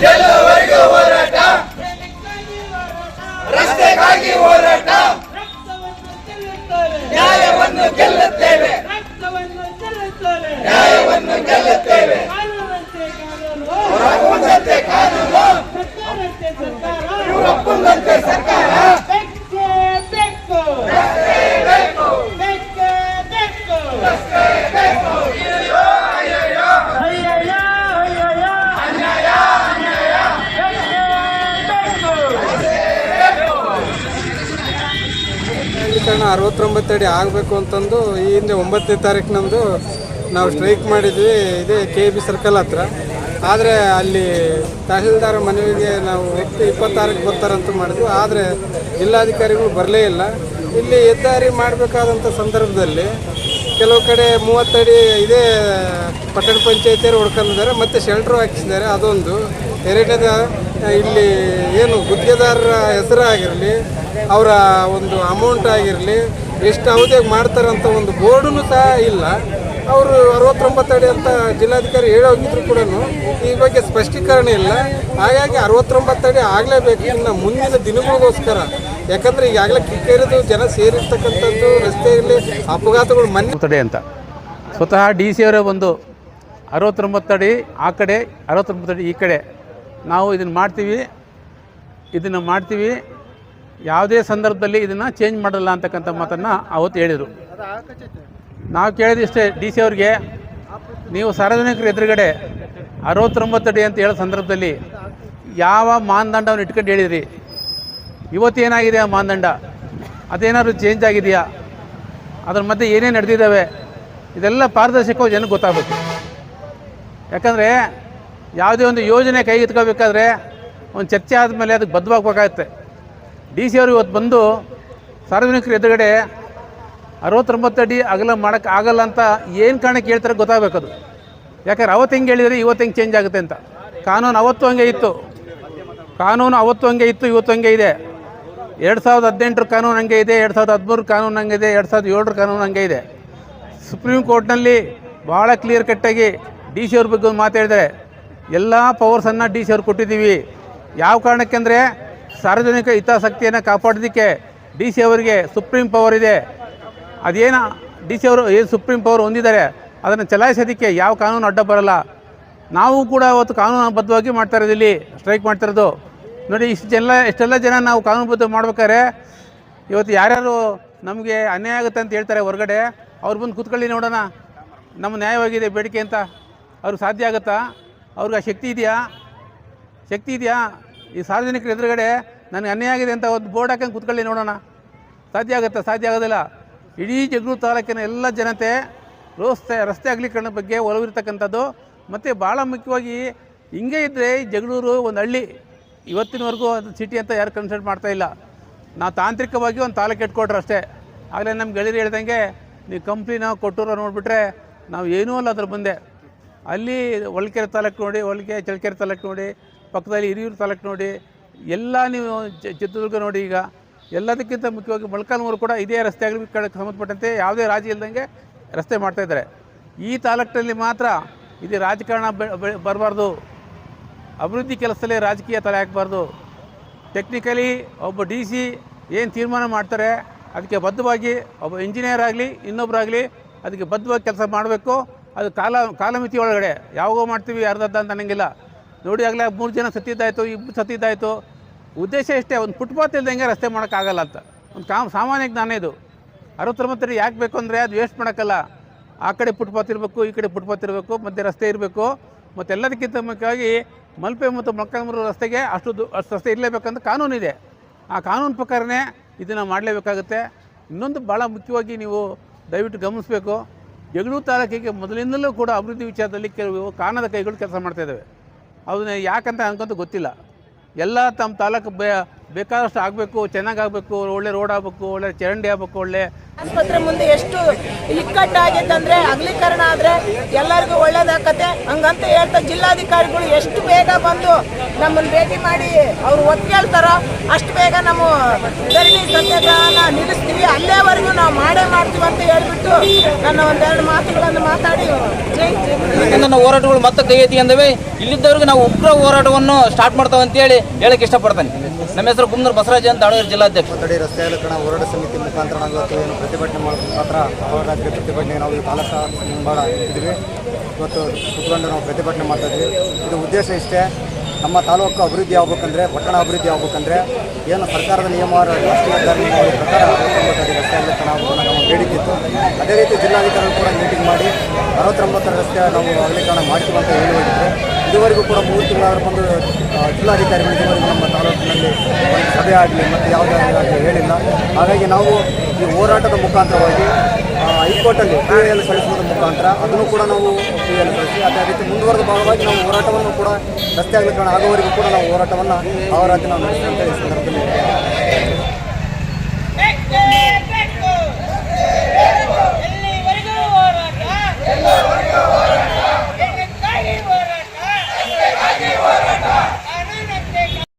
ಗೆಲ್ಲುವವರೆಗೂ ಹೋರಾಟ, ರಸ್ತೆಗಾಗಿ ಹೋರಾಟ, ನ್ಯಾಯವನ್ನು ಗೆಲ್ಲುತ್ತೇವೆ, ನ್ಯಾಯವನ್ನು ಗೆಲ್ಲುತ್ತೇವೆ. ಒಪ್ಪಂದಂತೆ ಕಾನೂನು, ಒಪ್ಪಂದಂತೆ ಸರ್ಕಾರ. ಕಾರಣ 69 ಅಡಿ ಆಗಬೇಕು ಅಂತಂದು ಈ ಹಿಂದೆ 9ನೇ ತಾರೀಕಿನಂದು ನಾವು ಸ್ಟ್ರೈಕ್ ಮಾಡಿದ್ವಿ ಇದೇ KB ಸರ್ಕಲ್ ಹತ್ರ. ಆದರೆ ಅಲ್ಲಿ ತಹಸೀಲ್ದಾರ್ ಮನವಿಗೆ ನಾವು 26ಕ್ಕೆ ಬರ್ತಾರಂತ ಮಾಡಿದ್ವಿ. ಆದರೆ ಜಿಲ್ಲಾಧಿಕಾರಿಗಳು ಬರಲೇ ಇಲ್ಲ. ಇಲ್ಲಿ ಹೆದ್ದಾರಿ ಮಾಡಬೇಕಾದಂಥ ಸಂದರ್ಭದಲ್ಲಿ ಕೆಲವು ಕಡೆ 30 ಅಡಿ ಇದೇ ಪಟ್ಟಣ ಪಂಚಾಯತಿಯರು ಹೊಡ್ಕೊಂಡಿದ್ದಾರೆ, ಮತ್ತು ಶೆಲ್ಟ್ರು ಹಾಕಿಸಿದ್ದಾರೆ. ಅದೊಂದು. ಎರಡನೇದ ಇಲ್ಲಿ ಏನು ಗುತ್ತಿಗೆದಾರರ ಹೆಸರು ಆಗಿರಲಿ, ಅವರ ಒಂದು ಅಮೌಂಟ್ ಆಗಿರಲಿ, ಎಷ್ಟು ಅವಧಿಯಾಗಿ ಮಾಡ್ತಾರಂತ ಒಂದು ಬೋರ್ಡೂ ಸಹ ಇಲ್ಲ. ಅವರು 69 ಅಡಿ ಅಂತ ಜಿಲ್ಲಾಧಿಕಾರಿ ಹೇಳೋಗಿದ್ರು ಕೂಡ ಈ ಬಗ್ಗೆ ಸ್ಪಷ್ಟೀಕರಣ ಇಲ್ಲ. ಹಾಗಾಗಿ 69 ಅಡಿ ಆಗಲೇಬೇಕು ಇನ್ನು ಮುಂದಿನ ದಿನಗಳಿಗೋಸ್ಕರ. ಯಾಕಂದರೆ ಈಗಾಗಲೇ ಕಿಕ್ಕೇರಿದು ಜನ ಸೇರಿರ್ತಕ್ಕಂಥದ್ದು, ರಸ್ತೆಯಲ್ಲಿ ಅಪಘಾತಗಳು ತಡೆ ಅಂತ ಸ್ವತಃ DC ಅವರೇ ಒಂದು 69 ಅಡಿ ಆ ಕಡೆ 69 ಅಡಿ ಈ ಕಡೆ ನಾವು ಇದನ್ನು ಮಾಡ್ತೀವಿ, ಯಾವುದೇ ಸಂದರ್ಭದಲ್ಲಿ ಇದನ್ನು ಚೇಂಜ್ ಮಾಡಲ್ಲ ಅಂತಕ್ಕಂಥ ಮಾತನ್ನು ಅವತ್ತು ಹೇಳಿದರು. ನಾವು ಕೇಳಿದಿಷ್ಟೇ DC ಅವ್ರಿಗೆ, ನೀವು ಸಾರ್ವಜನಿಕರ ಎದುರುಗಡೆ 69 ಅಡಿ ಅಂತ ಹೇಳೋ ಸಂದರ್ಭದಲ್ಲಿ ಯಾವ ಮಾನದಂಡವನ್ನು ಇಟ್ಕೊಂಡು ಹೇಳಿದ್ರಿ? ಇವತ್ತೇನಾಗಿದೆ ಆ ಮಾನದಂಡ? ಅದೇನಾದ್ರು ಚೇಂಜ್ ಆಗಿದೆಯಾ? ಅದ್ರ ಮಧ್ಯೆ ಏನೇನು ನಡೆದಿದ್ದಾವೆ? ಇದೆಲ್ಲ ಪಾರದರ್ಶಕವಾಗಿ ಜನಕ್ಕೆ ಗೊತ್ತಾಗಬೇಕು. ಯಾಕಂದರೆ ಯಾವುದೇ ಒಂದು ಯೋಜನೆ ಕೈಗೆತ್ಕೋಬೇಕಾದ್ರೆ ಒಂದು ಚರ್ಚೆ ಆದಮೇಲೆ ಅದಕ್ಕೆ ಬದ್ಧವಾಗಬೇಕಾಗತ್ತೆ. DC ಅವರು ಇವತ್ತು ಬಂದು ಸಾರ್ವಜನಿಕರ ಎದುರುಗಡೆ 69 ಅಡಿ ಅಗಲ ಮಾಡೋಕ್ಕೆ ಆಗಲ್ಲ ಅಂತ ಏನು ಕಾರಣಕ್ಕೆ ಹೇಳ್ತಾರೆ ಗೊತ್ತಾಗಬೇಕದು. ಯಾಕಂದ್ರೆ ಅವತ್ತು ಹೆಂಗೆ ಹೇಳಿದರೆ ಇವತ್ತು ಹೆಂಗೆ ಚೇಂಜ್ ಆಗುತ್ತೆ ಅಂತ. ಕಾನೂನು ಅವತ್ತು ಹಂಗೆ ಇತ್ತು, ಇವತ್ತು ಹಂಗೆ ಇದೆ. 2018 ಕಾನೂನು ಹಂಗೆ ಇದೆ, 2013 ಕಾನೂನು ಹಂಗೆ ಇದೆ, 2007 ಕಾನೂನು ಹಂಗೆ ಇದೆ. ಸುಪ್ರೀಂ ಕೋರ್ಟ್ನಲ್ಲಿ ಭಾಳ ಕ್ಲಿಯರ್ ಕಟ್ಟಾಗಿ DC ಅವ್ರ ಬಗ್ಗೆ ಒಂದು ಮಾತಾಡಿದರೆ, ಎಲ್ಲ ಪವರ್ಸನ್ನು DC ಅವ್ರು ಕೊಟ್ಟಿದ್ದೀವಿ. ಯಾವ ಕಾರಣಕ್ಕೆ ಅಂದರೆ ಸಾರ್ವಜನಿಕ ಹಿತಾಸಕ್ತಿಯನ್ನು ಕಾಪಾಡೋದಕ್ಕೆ DC ಅವರಿಗೆ ಸುಪ್ರೀಂ ಪವರ್ ಇದೆ. ಅದೇನು DC ಅವರು ಏನು ಸುಪ್ರೀಂ ಪವರ್ ಹೊಂದಿದ್ದಾರೆ ಅದನ್ನು ಚಲಾಯಿಸೋದಕ್ಕೆ ಯಾವ ಕಾನೂನು ಅಡ್ಡ ಬರಲ್ಲ. ನಾವು ಕೂಡ ಅವತ್ತು ಕಾನೂನುಬದ್ಧವಾಗಿ ಮಾಡ್ತಾ ಇರೋದು, ಇಲ್ಲಿ ಸ್ಟ್ರೈಕ್ ಮಾಡ್ತಿರೋದು. ನೋಡಿ, ಎಷ್ಟೆಲ್ಲ ಜನ ನಾವು ಕಾನೂನುಬದ್ಧ ಮಾಡ್ಬೇಕಾದ್ರೆ ಇವತ್ತು ಯಾರ್ಯಾರು ನಮಗೆ ಅನ್ಯಾಯ ಆಗುತ್ತೆ ಅಂತ ಹೇಳ್ತಾರೆ ಹೊರಗಡೆ, ಅವ್ರು ಬಂದು ಕೂತ್ಕೊಳ್ಳಿ ನೋಡೋಣ, ನಮ್ಮ ನ್ಯಾಯವಾಗಿದೆ ಬೇಡಿಕೆ ಅಂತ. ಅವ್ರಿಗೆ ಸಾಧ್ಯ ಆಗುತ್ತಾ? ಅವ್ರಿಗೆ ಆ ಶಕ್ತಿ ಇದೆಯಾ? ಈ ಸಾರ್ವಜನಿಕರ ಎದುರುಗಡೆ ನನಗೆ ಅನ್ಯಾಯ ಆಗಿದೆ ಅಂತ ಒಂದು ಬೋರ್ಡ್ ಹಾಕಂಗೆ ಕೂತ್ಕೊಳ್ಳಿ ನೋಡೋಣ, ಸಾಧ್ಯ ಆಗುತ್ತಾ? ಸಾಧ್ಯ ಆಗೋದಿಲ್ಲ. ಇಡೀ ಜಗಳೂರು ತಾಲೂಕಿನ ಎಲ್ಲ ಜನತೆ ರಸ್ತೆ ಅಗಲೀಕರಣ ಬಗ್ಗೆ ಒಲವಿರ್ತಕ್ಕಂಥದ್ದು. ಮತ್ತು ಭಾಳ ಮುಖ್ಯವಾಗಿ ಹಿಂಗೆ ಇದ್ದರೆ ಜಗಳೂರು ಒಂದು ಹಳ್ಳಿ, ಇವತ್ತಿನವರೆಗೂ ಅದು ಸಿಟಿ ಅಂತ ಯಾರು ಕನ್ಸಿಡರ್ ಮಾಡ್ತಾಯಿಲ್ಲ. ನಾವು ತಾಂತ್ರಿಕವಾಗಿ ಒಂದು ತಾಲೂಕು ಇಟ್ಕೊಟ್ರೆ ಅಷ್ಟೇ. ಆಗಲೇ ನಮ್ಮ ಗೆಳೆಯರು ಹೇಳ್ದಂಗೆ, ನೀವು ಕಂಪ್ನಿನ ಕೊಟ್ಟೂರು ನೋಡಿಬಿಟ್ರೆ ನಾವು ಏನೂ ಅಲ್ಲ ಅದ್ರ ಮುಂದೆ. ಅಲ್ಲಿ ಹೊಳಲ್ಕೆರೆ ತಾಲೂಕು ನೋಡಿ, ಚಳ್ಳಕೆರೆ ತಾಲೂಕು ನೋಡಿ, ಪಕ್ಕದಲ್ಲಿ ಹಿರಿಯೂರು ತಾಲೂಕು ನೋಡಿ, ಎಲ್ಲ ನೀವು ಚಿತ್ರದುರ್ಗ ನೋಡಿ. ಈಗ ಎಲ್ಲದಕ್ಕಿಂತ ಮುಖ್ಯವಾಗಿ ಮೊಳಕಾಲ್ಮೂರು ಕೂಡ ಇದೇ ರಸ್ತೆ ಅಗಲೀಕರಣಕ್ಕೆ ಸಂಬಂಧಪಟ್ಟಂತೆ ಯಾವುದೇ ರಾಜಿ ಇಲ್ಲದಂಗೆ ರಸ್ತೆ ಮಾಡ್ತಾಯಿದ್ದಾರೆ. ಈ ತಾಲೂಕಿನಲ್ಲಿ ಮಾತ್ರ ಇದು ರಾಜಕಾರಣ ಬರಬಾರ್ದು, ಅಭಿವೃದ್ಧಿ ಕೆಲಸದಲ್ಲೇ ರಾಜಕೀಯ ತಲೆ ಹಾಕಬಾರ್ದು. ಟೆಕ್ನಿಕಲಿ ಒಬ್ಬ DC ಏನು ತೀರ್ಮಾನ ಮಾಡ್ತಾರೆ ಅದಕ್ಕೆ ಬದ್ಧವಾಗಿ ಒಬ್ಬ ಇಂಜಿನಿಯರ್ ಆಗಲಿ ಇನ್ನೊಬ್ಬರಾಗಲಿ ಅದಕ್ಕೆ ಬದ್ಧವಾಗಿ ಕೆಲಸ ಮಾಡಬೇಕು. ಅದು ಕಾಲಮಿತಿ ಒಳಗಡೆ ಯಾವಾಗೋ ಮಾಡ್ತೀವಿ ಅರ್ಧ ಅಂತ ಅನ್ನಂಗಿಲ್ಲ. ನೋಡಿ, ಆಗಲೇ 3 ಜನ ಸತ್ತಿದ್ದಾಯಿತು, 2 ಸತ್ತಿದ್ದಾಯಿತು. ಉದ್ದೇಶ ಇಷ್ಟೇ, ಒಂದು ಫುಟ್ಪಾತ್ ಇಲ್ದಂಗೆ ರಸ್ತೆ ಮಾಡೋಕ್ಕಾಗಲ್ಲ ಅಂತ ಒಂದು ಸಾಮಾನ್ಯ ಜ್ಞಾನ ಇದು. 69 ಅಡಿ ಯಾಕೆ ಬೇಕು ಅಂದರೆ ಅದು ವೇಸ್ಟ್ ಮಾಡೋಕ್ಕಲ್ಲ. ಆ ಕಡೆ ಫುಟ್ಪಾತ್ ಇರಬೇಕು, ಈ ಕಡೆ ಫುಟ್ಪಾತ್ ಇರಬೇಕು, ಮಧ್ಯೆ ರಸ್ತೆ ಇರಬೇಕು. ಮತ್ತು ಎಲ್ಲದಕ್ಕಿಂತ ಮುಖ್ಯವಾಗಿ ಮಲ್ಪೆ ಮತ್ತು ಮೊಳಕಾಲ್ಮೂರು ರಸ್ತೆಗೆ ಅಷ್ಟು ರಸ್ತೆ ಇರಲೇಬೇಕಂತ ಕಾನೂನಿದೆ. ಆ ಕಾನೂನು ಪ್ರಕಾರನೇ ಇದನ್ನು ಮಾಡಲೇಬೇಕಾಗುತ್ತೆ. ಇನ್ನೊಂದು ಭಾಳ ಮುಖ್ಯವಾಗಿ ನೀವು ದಯವಿಟ್ಟು ಗಮನಿಸಬೇಕು, ಜಗಳೂರು ತಾಲೂಕಿಗೆ ಮೊದಲಿಂದಲೂ ಕೂಡ ಅಭಿವೃದ್ಧಿ ವಿಚಾರದಲ್ಲಿ ಕೆಲವು ಕಾಣದ ಕೈಗಳು ಕೆಲಸ ಮಾಡ್ತಾಯಿದ್ದಾವೆ. ಅದನ್ನ ಯಾಕಂತ ಅನ್ಕೊಂತ ಗೊತ್ತಿಲ್ಲ. ಎಲ್ಲ ತಮ್ಮ ತಾಲೂಕು ಬೇಕಾದಷ್ಟು ಆಗಬೇಕು, ಚೆನ್ನಾಗಾಗಬೇಕು, ಒಳ್ಳೆ ರೋಡ್ ಆಗಬೇಕು, ಒಳ್ಳೆ ಚರಂಡಿ ಆಗಬೇಕು, ಒಳ್ಳೆ ಆಸ್ಪತ್ರೆ ಮುಂದೆ ಎಷ್ಟು ಇಕ್ಕಟ್ಟಾಗೈತೆ ಅಂದರೆ ಅಗಲೀಕರಣ ಆದರೆ ಎಲ್ಲರಿಗೂ ಒಳ್ಳೇದಾಗತ್ತೆ ಹಂಗಂತ ಹೇಳ್ತಾ ಜಿಲ್ಲಾಧಿಕಾರಿಗಳು ಎಷ್ಟು ಬೇಗ ಬಂದು ನಮ್ಮನ್ನು ಭೇಟಿ ಮಾಡಿ ಅವರು ಒತ್ತು ಕೇಳ್ತಾರೋ ಅಷ್ಟು ಬೇಗ ನಾವು ಧರಣಿ ಸತ್ಯಾಗ್ರಹನ ನಿಲ್ಲಿಸ್ತೀವಿ. ಅಲ್ಲೇವರೆಗೂ ನಾವು ಮಾಡೇ ಮಾಡ್ತೀವಿ ಅಂತ ಹೇಳ್ಬಿಟ್ಟು ನನ್ನ ಒಂದೆರಡು ಮಾತುಗಳನ್ನು ಮಾತಾಡಿ ಜೈ ಯಾಕಂದ್ರೆ ನಾವು ಹೋರಾಟಗಳು ಮತ್ತೆ ಕೈ ಎತ್ತಿಕೊಂಡವೆ. ಇಲ್ಲಿದ್ದವ್ರಿಗೆ ನಾವು ಉಗ್ರ ಹೋರಾಟವನ್ನು ಸ್ಟಾರ್ಟ್ ಮಾಡ್ತಾವೆ ಅಂತೇಳಿ ಹೇಳಕ್ಕೆ ಇಷ್ಟಪಡ್ತಾನೆ. ನಮ್ಮ ಹೆಸರು ಗುಮ್ನೂರು ಬಸವರಾಜ್ ಅಂತ, ದಾವಣಗೆರೆ ಜಿಲ್ಲಾಧ್ಯಕ್ಷ. ತಡೆ ರಸ್ತೆ ಅಲಂಕರಣ ಹೋರಾಟ ಸಮಿತಿ ಮುಖಾಂತರ ನಾವು ಇವತ್ತು ಏನು ಪ್ರತಿಭಟನೆ ಮಾಡೋದ್ರ ಮುಖಾಂತರ ಅಹೋರಾತ್ರಿ ಪ್ರತಿಭಟನೆ ನಾವು ಈ ತಾಲೂಕು ಮುಂಬಾಡ ಇಟ್ಟಿದ್ವಿ. ಇವತ್ತು ಕುತ್ಕೊಂಡು ನಾವು ಪ್ರತಿಭಟನೆ ಮಾಡ್ತಾ ಇದ್ವಿ. ಇದು ಉದ್ದೇಶ ಇಷ್ಟೇ, ನಮ್ಮ ತಾಲೂಕು ಅಭಿವೃದ್ಧಿ ಆಗ್ಬೇಕಂದ್ರೆ, ಪಟ್ಟಣ ಅಭಿವೃದ್ಧಿ ಆಗ್ಬೇಕಂದ್ರೆ ಏನು ಸರ್ಕಾರದ ನಿಯಮ ರಾಷ್ಟ್ರೀಯ ಧರ್ಮಗಳ ಪ್ರಕಾರ 69 ರಸ್ತೆ ಅಗಲೀಕರಣ ಆಗಬೇಕು ನಮ್ಮ ಬೇಡಿಕೆ ಇತ್ತು. ಅದೇ ರೀತಿ ಜಿಲ್ಲಾಧಿಕಾರಿಗಳು ಕೂಡ ಮೀಟಿಂಗ್ ಮಾಡಿ 69 ರಸ್ತೆ ನಾವು ಅಗಲೀಕರಣ ಮಾಡ್ತೀವಿ ಅಂತ ಹೇಳಿ ಹೋಗಿದ್ರು. ಇದುವರೆಗೂ ಕೂಡ 3 ತಿಂಗಳಾದರೂ ಬಂದು ಜಿಲ್ಲಾಧಿಕಾರಿಗಳು ಇದುವರೆಗೂ ನಮ್ಮ ತಾಲೂಕಿನಲ್ಲಿ ಒಂದು ಸಭೆ ಆಗಲಿ ಮತ್ತು ಯಾವುದೇ ಆಗಲಿ ಹೇಳಿಲ್ಲ. ಹಾಗಾಗಿ ನಾವು ಈ ಹೋರಾಟದ ಮುಖಾಂತರವಾಗಿ ಹೈಕೋರ್ಟಲ್ಲಿ PIL ಸಲ್ಲಿಸುವುದರ ಮುಖಾಂತರ ಅದನ್ನು ಕೂಡ ನಾವು PIL ಸಲ್ಲಿಸಿ, ಅದೇ ರೀತಿ ಮುಂದುವರೆದ ಭಾಗವಾಗಿ ನಾವು ಹೋರಾಟವನ್ನು ಕೂಡ ರಸ್ತೆ ಅಗಲೀಕರಣ ಆಗುವವರೆಗೂ ಕೂಡ ನಾವು ಹೋರಾಟವನ್ನು ಅಹೋರಾತ್ರಿ ನಾವು ನಡೆಸ್ತೇವೆ ಅಂತ ಈ ಸಂದರ್ಭದಲ್ಲಿ